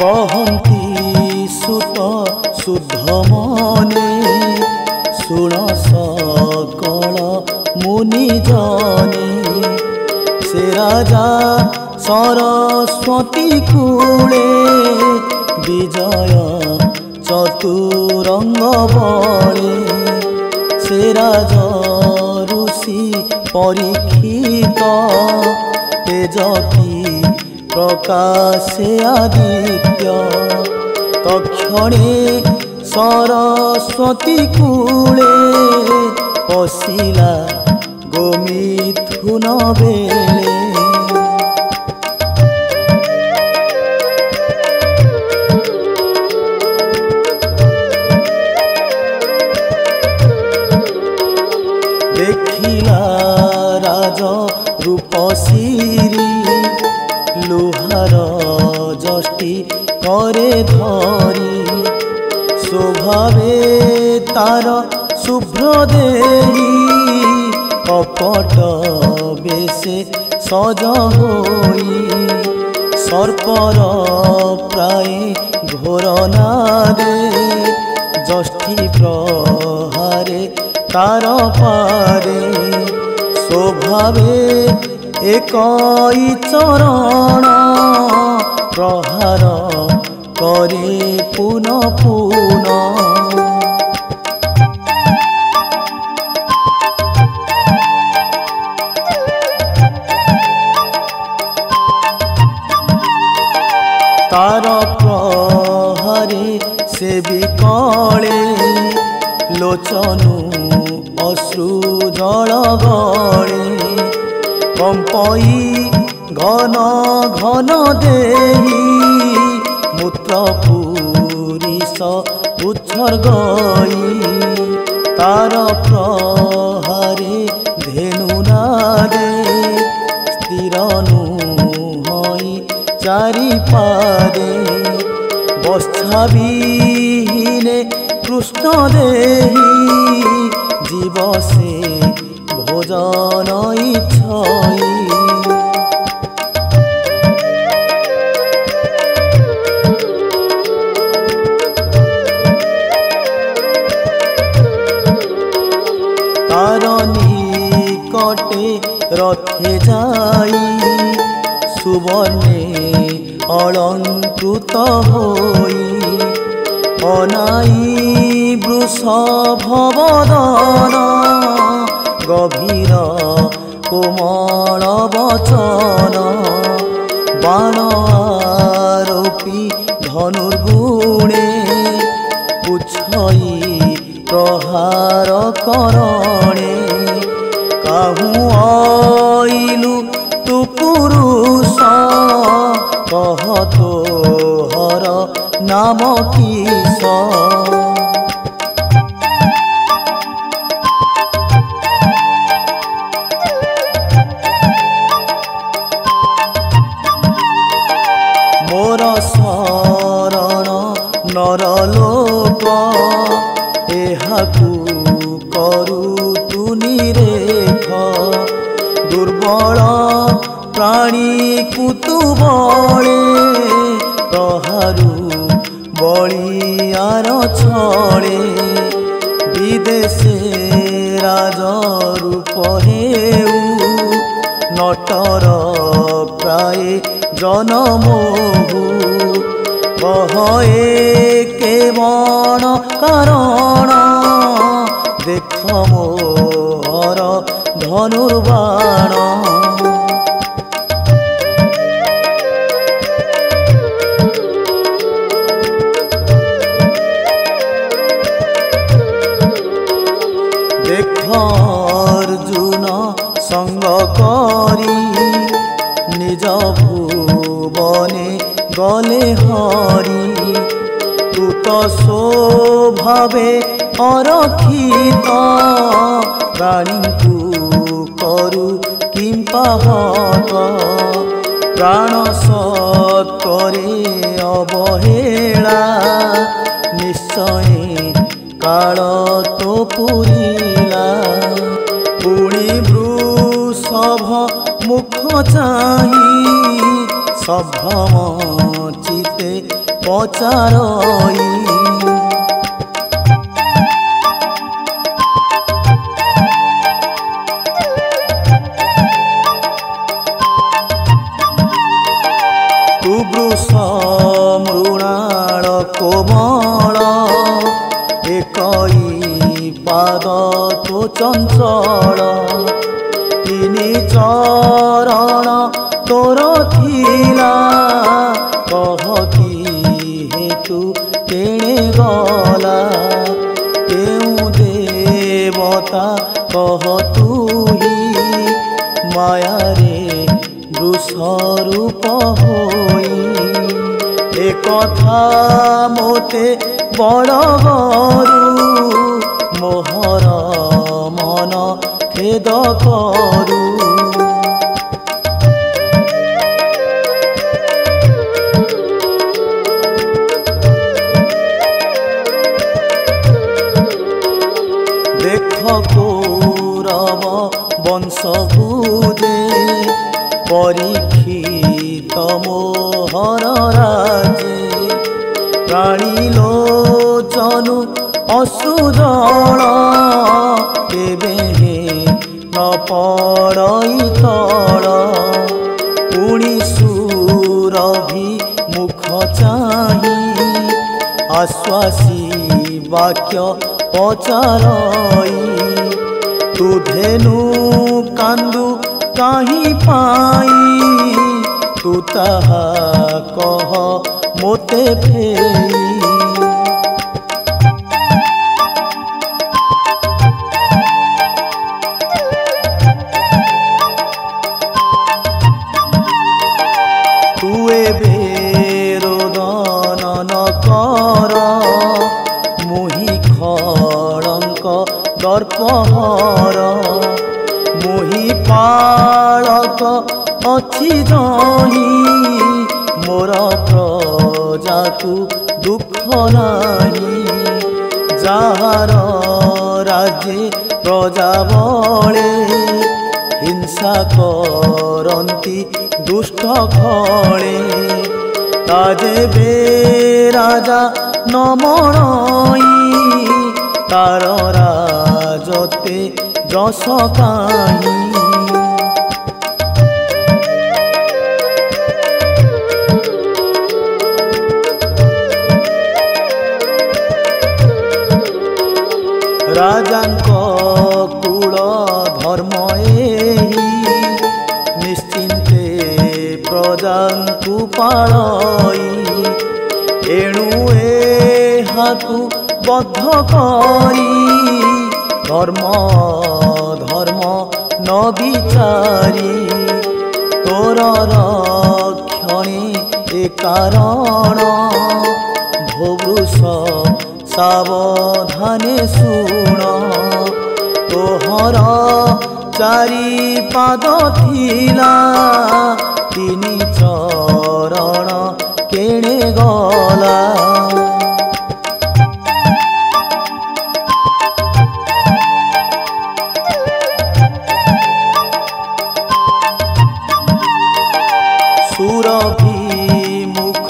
कहती सुत शुद्ध मने शुण सकल मुनि जने से राजा सरस्वती कूले विजय चतुरंग बले से राजा ऋषि परीक्षित तेज की प्रकाशे आदित्य तक्षणे सरस्वती कूले पशिला गोमिथुन बेले देखिला राज रूपसिरी लुहार जष्टि करे धरी स्वभावे तार शुभ्र देही कपट बेसे सज होई सर्पर प्राय घोर नादे जष्टि प्रहारे तार पारे स्वभावे एकई चरण प्रहार करे पुनः पुनः तार प्रहारे से विकले लोचनु अश्रु जल गले कंपई घन घन देही मूत्र पुरीष उत्सर्गई तार प्रहारे धेनु नादे स्थिर नुहई चारि पादे बच्छाविहीने कृष्ण देही जीव से भोजन इच्छई तार निकटे रथे जाई सुवर्णे अलंकृत होई अनाई वृषभवदन गभीर कोमल वचन बाण आरोपी धनुर्गुणे पुछई प्रहार करणे काहू आइलु तु पुरुष कह तोहर नाम किस मोर शरण नरलोक एहाकु करु तु निरेख दुर्बल प्राणी कुतु बळे प्रहारु बलियार छळे विदेशे राज रूप हेउ नटर प्राय जनमोहु कहे केवण कारण देख मोर धनुर्बाण देख अर्जुन संग करी निज भुवने गले हरि तू तो स्वभावे अरक्षित प्राणी तू करु किंपा हत प्राण सत्करे अवहेला निश्चय काल तो पूरिला पुणी वृषभ मुख चाही सभ्रम चिते पचारई तु वृष मृणाल कोमल एकई पाद तो चंचल तिनि चरण तोर थिला कह कि हेतु तेणे गला केउ देवता कह तुही माया रे वृषरूप होई एकथा मोते बड़ गरु मोहर मन खेद करू देख कौरव वंशभूदे परीक्षित मोहर राजे प्राणी लोचनु अश्रुजल केबे न पड़ई तल पुणी सुरभि मुख चाही आश्वासी वाक्य पचारई तु धेनु कांदु काहि पाई तू ताहा कह मोते फेई तू एबे रोदन न कर मुहि खड़ंक दर्पहर मुहि पालक अच्छी जही मोर प्रजा को दुख नाही जार राज्ये प्रजा बले हिंसा करती दुष्ट खले ताजे बे राजा न मणई तार राजते जस काई राजांक कुल धर्म एही निश्चिंते प्रजांकु पालई एणु एहाकु बद्ध करी धर्म धर्म न विचारी तोर रक्षणे ए कारण भोवृष सावधाने शुण तोहर चारि पाद थिला तिनि चरण केणे गला सुरभि मुख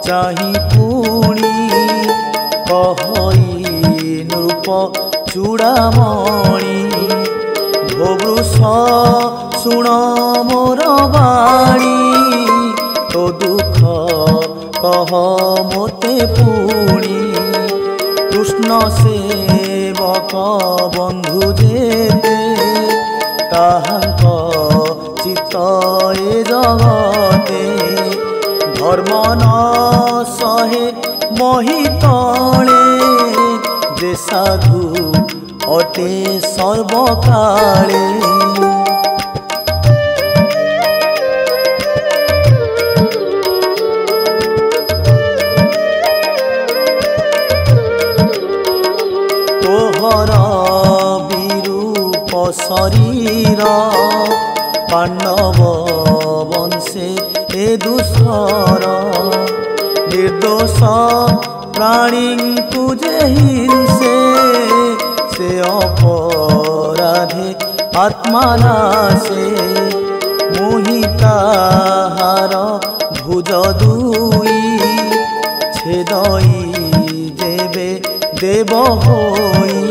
चाहि पुणी कहई नृप चूड़ामणि भोवृष शुण मोर बाणी तो दुख कह मोते पुणी कृष्ण सेवक बंधु जेते ताहांक चित्त ए जगते धर्म न सहे महितले जे साधु अटे सर्वकाले तोहर विरूप शरीर पांडव वंशे ए दुस्सर निर्दोष प्राणी तुझे हिंसे से अपराधे आत्मानाशे मुहि ताहार भुज दुई छेदई जेबे देव होई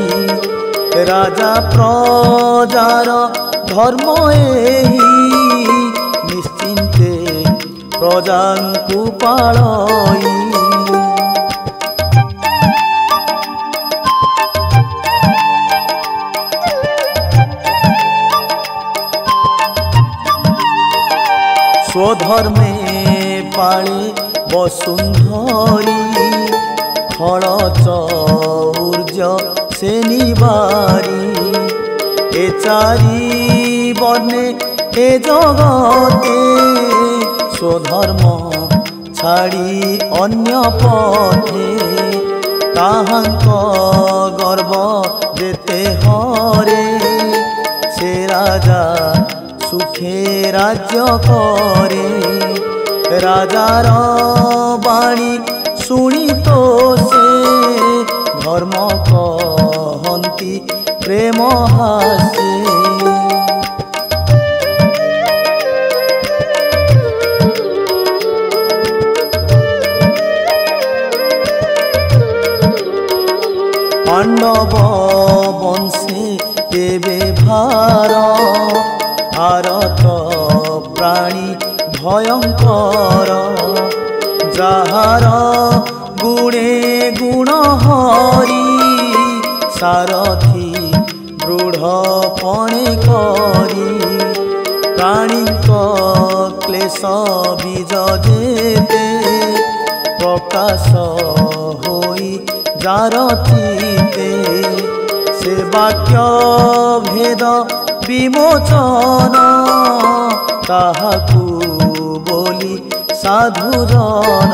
राजा प्रजार धर्म एही निश्चिंते प्रजांकु पालई स्वधर्मे पाळे वसुंधरी खल चौर्य से निवारी ए चारि बने ए जगते स्वधर्म छाड़ी अन्य पथे ताहांक गर्व जेते हरे से राजा सुखे राज्य करे राजार बाणी शुणी तो से धर्म कहती प्रेम हासे पांडव वंशे देवे भार आरत प्राणी भयंकर जार गुणे गुण हरि सारथी दृढ़ पणे करी प्राणी क्लेश बीज जेते प्रकाश होई जार चिते से वाक्य भेद विमोचन ताहाकु बोली साधुजन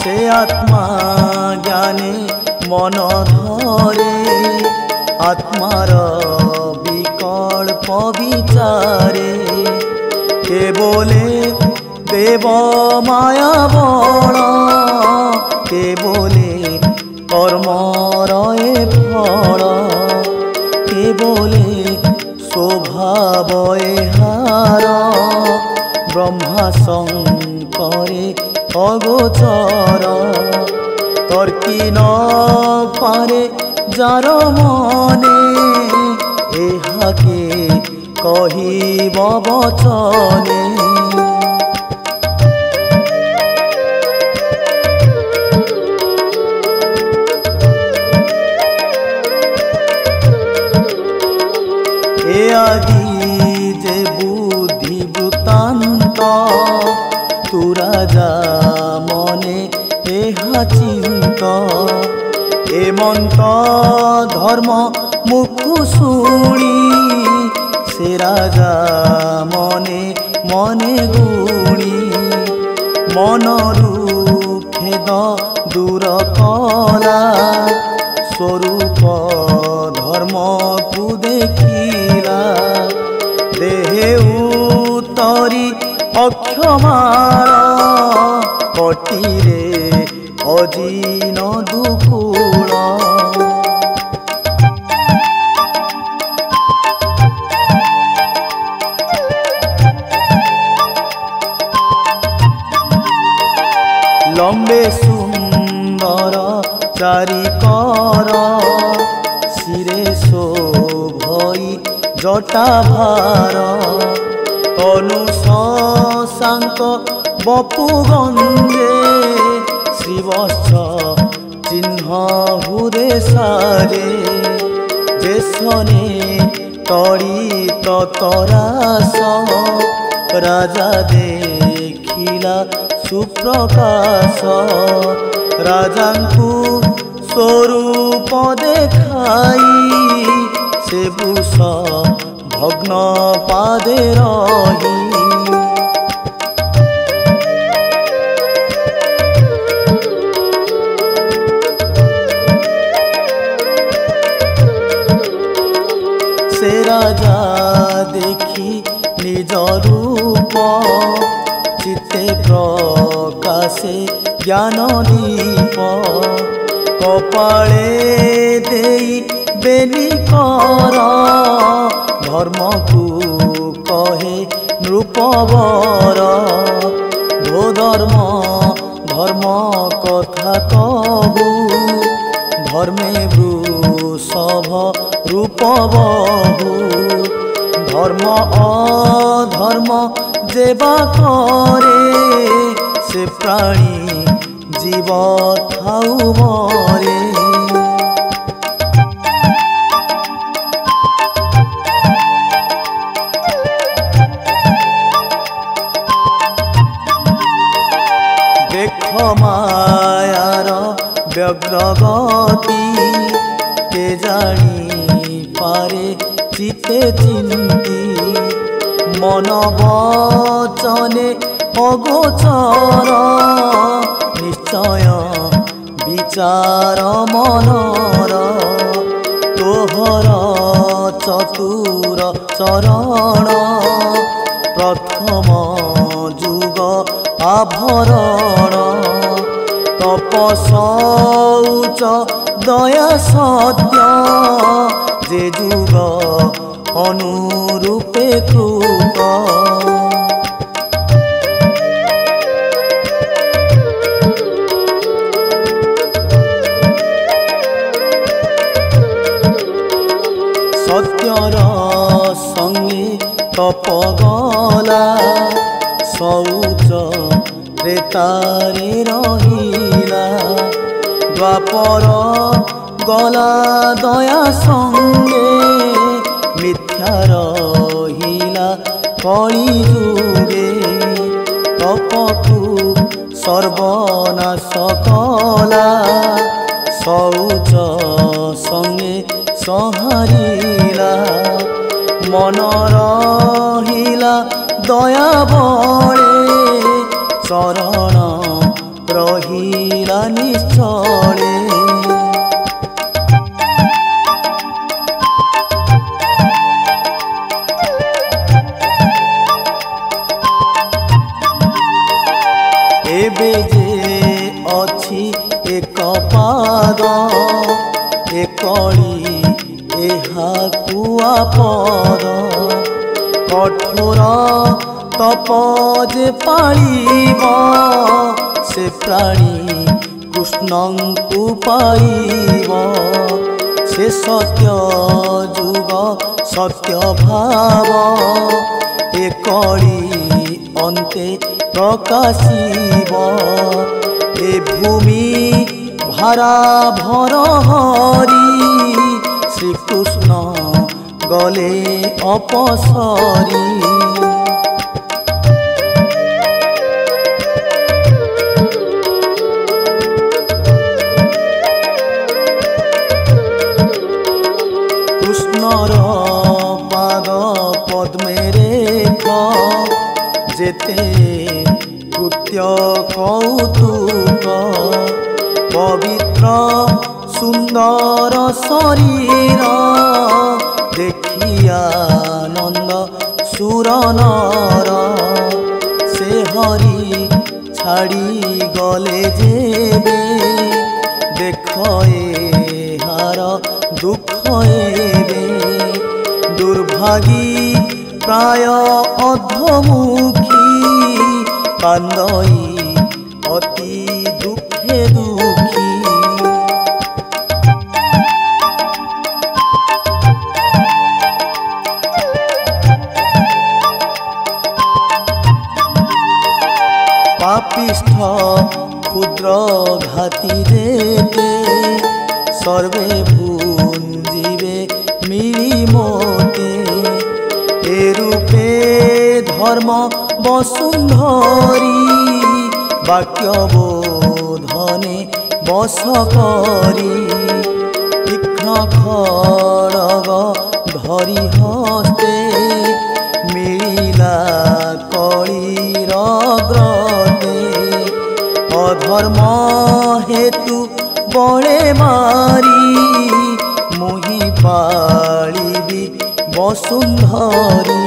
से आत्मा ज्ञाने मन धरे आत्मार विकल्प विचारे केवले देव माया बण केवले कर्म रए फल केवले स्वभाव हार ब्रह्मा शंकरे अगोचर तर्की न पारे जार मने एहाके कहिब वचने ए आदि जे बुद्धि वृत्तान्त तु राजा मने एहा चिंत एमंत धर्म मुखु शुणी से राजा मने मने गुणी मनरु खेद दूर कला स्वरूप धर्म को देखिला देहे उतरी अक्षमाण कटिरे अजीन दुकूल लंबे सुंदर चारिकर शिरे शोभई जटा भार तनु शशांक बपु गंजे श्रीवत्स चिन्ह हुरे सारे जेसने तड़ी तरास राजा देखिला सुप्रकाश राजांकु स्वरूप देखाई से बुष भग्न पादे रही से राजा देखी रूप चित्ते प्रकाशे ज्ञान दीप कपाळे देई बेनी कर धर्म को कहे नृपवर भो धर्म धर्म कथा कहू धर्मे वृषभ रूप बहु धर्म अधर्म जेबा करे से प्राणी जीव थाउ मरे देख मायार व्यग्रगति के जानी पारे चिते चिंती मन वचने अगोचर निश्चय विचार मनर तोहर चतुर चरण प्रथम जुग आभरण तपसौच दया सत्य जे जुग अनुरूपे कृप सत्यर संगे तप गला शौच त्रेतारे रहिला द्वापर गला दया संगे मिथ्या रहिला कली जुगे तपकु सर्वनाश कला शौच संगे संहारिला मन रहिला दया बळे चरण रहिला निश्चले एबे जे अछि एक पाद एकड़ी एहा कुआ पद कठोर तप जे पाइब से प्राणी कृष्णंकु पाइब से सत्य जुग सत्य भाव एकड़ी अंते प्रकाशिब ए भूमि भारा भर हरि श्रीकृष्ण गले अपसरी कृष्णर पाद पद्मे रेख जेते कृत्य कौतुक पवित्र सुंदर शरीर देखिया नंद सुरनर से हरि छाड़ी गले जेबे देख हार दुख एबे दुर्भागी प्राय अधमुखी कांदई अति दुखे दुखी पापिष्ठ क्षुद्र घाती देते सर्वे भुंजीवे मिली मोते ए रूपे धर्म वसुंधरी वाक्य बोधने बस करी तीक्ष्ण खड़ग धरी हस्ते मिला कलीर ग्रते अधर्म हेतु बड़े मारी मुहि पालिबी वसुंधरी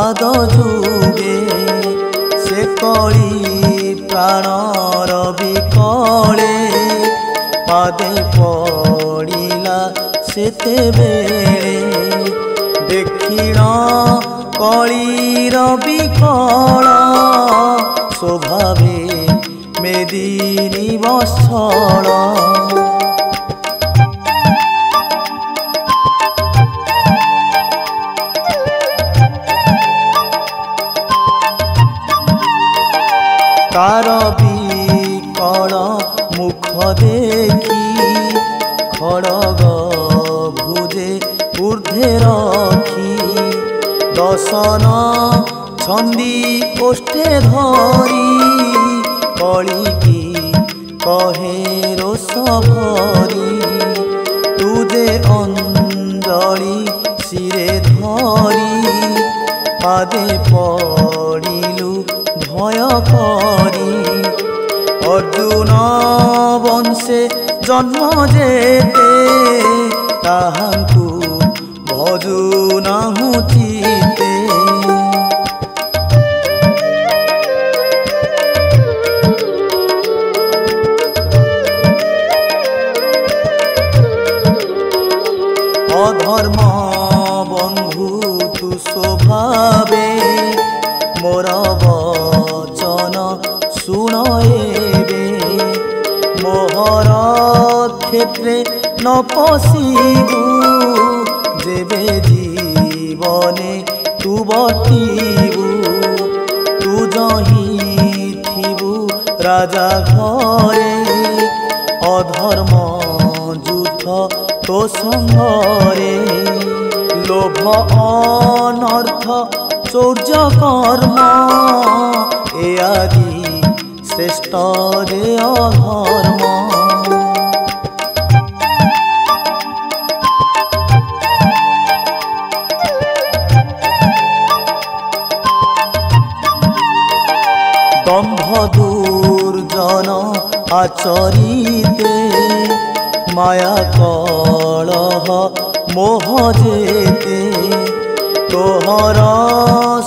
पाद जुगे से कली प्राणर विकले पादे पड़िला सेतेबेले देखिण कलीर विकल स्वभावे मेदिनी वत्सल तार विकल मुख देखी खड़ग भुजे ऊर्ध्वे रखी दशन छंदी ओष्ठे धरी कलिकी कहे रोष भरी तुजे अंजलि शिरे धरी पादे पड़िलु भय करी अर्जुन वंशे जन्म जेते ताहांकु भजु नाहु चिते अधर्म बंधु तु स्वभावे मोर वचन शुणएबे मोहर क्षेत्रे न पशिबु जेबे जीवने तु बटिबु तु जही थिबु राजा घरे अधर्म जुथ तो संगरे लोभ अनर्थ चौर्य कर्म ए आदि श्रेष्ठ जे अधर्म दंभ दुर्जन आचरिते माया कलह मोह जेते तोहर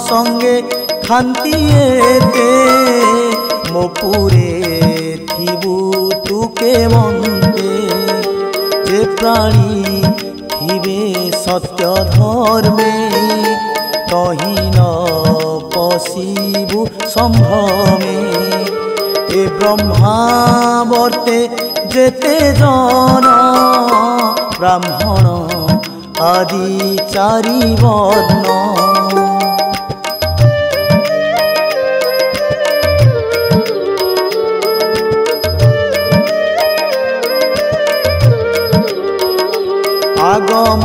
संगे खान्ति एते मोपुरे थिबु तुके मन्ते जे प्राणी थिबे सत्य धर्मे तही न पशिबु संभ्रमे ए ब्रह्मा वर्ते जेते जन ब्राह्मण आदि चारि वर्ण आगम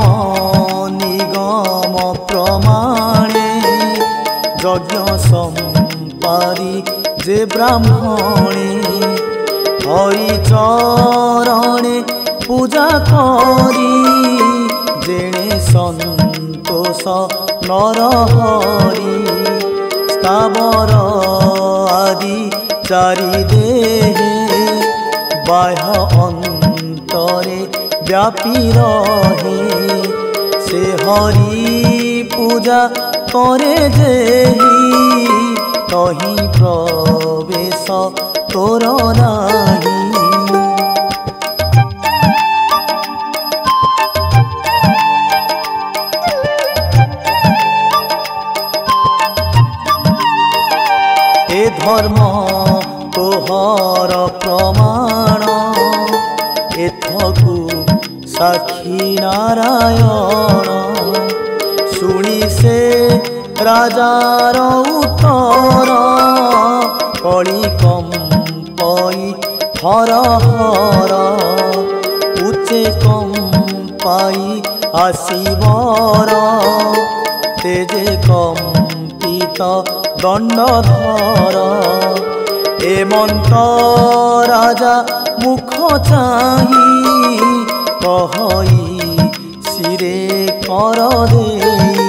निगम प्रमाणे यज्ञ संपारी जे ब्राह्मणे हरि चरणे पूजा करी जेणे संतोष नर हरि स्थावर आदि चारि देहे बाह्य अंतरे व्यापी रहे से हरि पूजा करे जेहि तही प्रवेश तोर नाही ए धर्म तोहर प्रमाण एथकु साक्षी नारायण शुणी से राजार उत्तर कली कंपई हर हर उच्चे कंपाई आसीबर तेजे कंपित दंडधर एमंत राजा मुख चाही कहई सिरे कर देई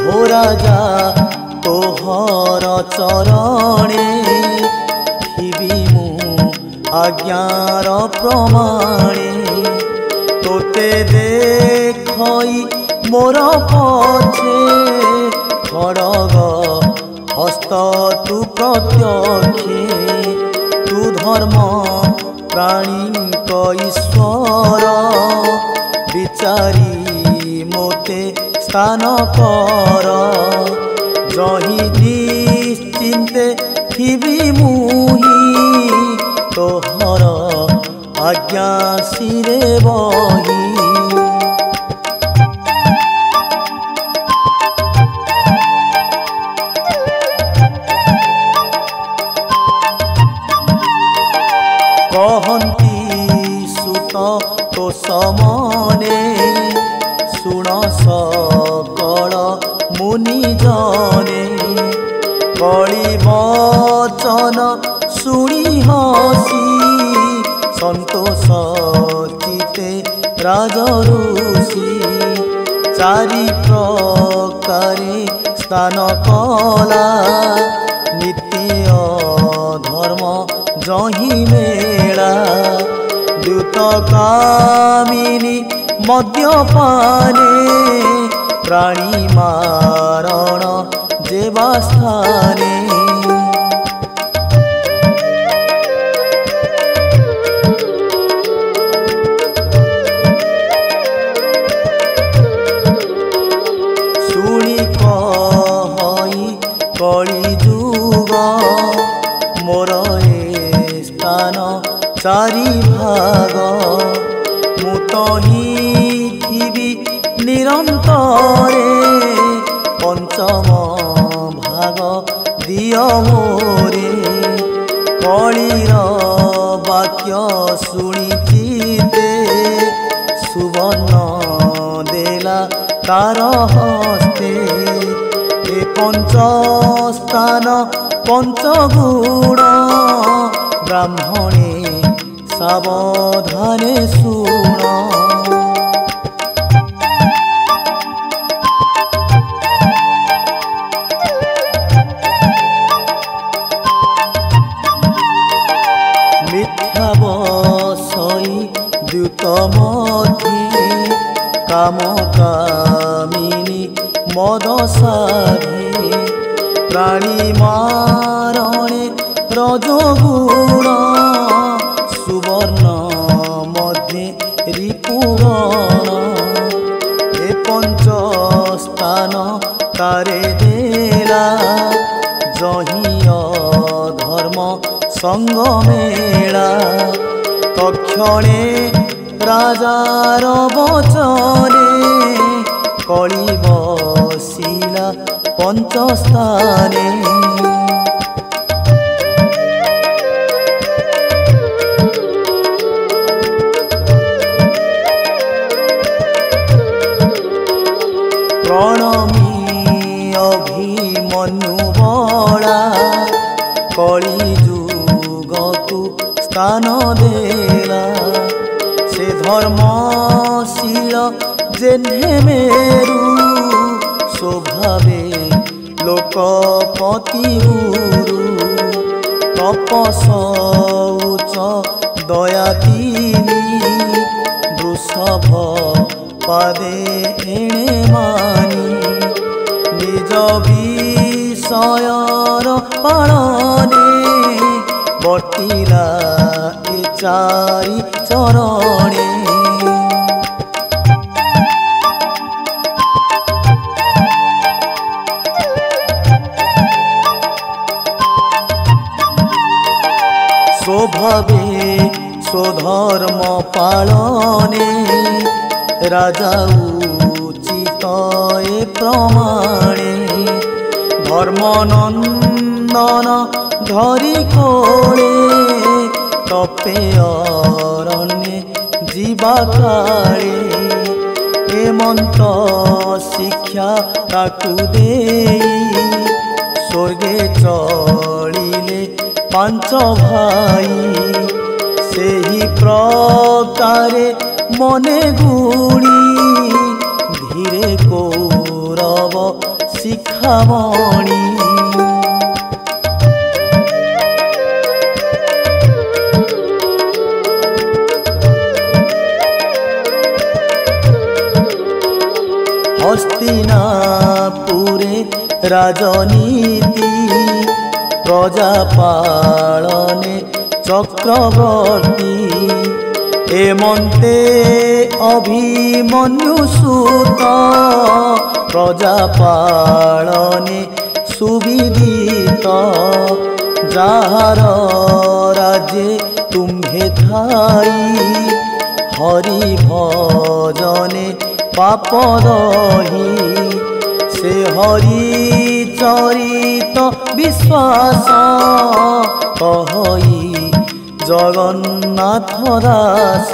भो राजा तोहर चरणे आज्ञार प्रमाणे तोते देखई मोर पछे खड़ग हस्त तू प्रत्यक्षे तू धर्म प्राणी ईश्वर विचारी मोते स्थान कर जही निश्चिंते थिबी मुही तोहर आज्ञा सिरे बही कहती सुत तो समने सुण सकल मुनि जने कଳି वचन शुणी हसी संतोष चिते राजऋषि चारि प्रकारे स्नान कला नित्य धर्म जही मेला द्युत कामिनी मद्यपाने प्राणी मारण जेवा स्थाने शुणी कहि कଳି जुग मोर स्थान चारि भाग मुतही थिबी निरंतरे पंचम भाग दिय मोरे कलिर वाक्य शुणी चिते सुवर्ण देला तार हस्ते ए पंच स्थान पंचगुण ब्राह्मणे सावधाने शुण मिथ्या बसई द्युत मध्य काम कामिनी मद साधे प्राणी मारणे रजगुण सुवर्ण मध्ये रिपुगण ए पंच स्थान तारे देला जही धर्म संग मेला तक्षणे राजार वचने कଳି बसिला पंचस्थाने प्रणमी अभिमन्यु बला कଳି जुगकु स्थान देला से धर्मशील जेन्हे मेरु स्वभावे लोकपति गुरु तपस उच्च दया तिनी वृषभ पादे एणे मानी निज विषयर पालने बर्तिला ए चारि चरणे स्वभावे स्वधर्म पालने राजा उचित ए प्रमाणे धर्मनंदन धरी कोळे तपे अरण्ये जीवा काळे हेमंत शिक्षा ताकु देई स्वर्गे चलिले पांच भाई सेही प्रकारे मने गुणी धीरे कौरव शिखामणि राजनीति प्रजा पालने चक्रवर्ती एमंते अभिमन्यु सुत प्रजा पालने सुविदित जार राज्ये तुम्हे थाई हरि भजने पाप रही से हरि चरित विश्वास कहि जगन्नाथ दास।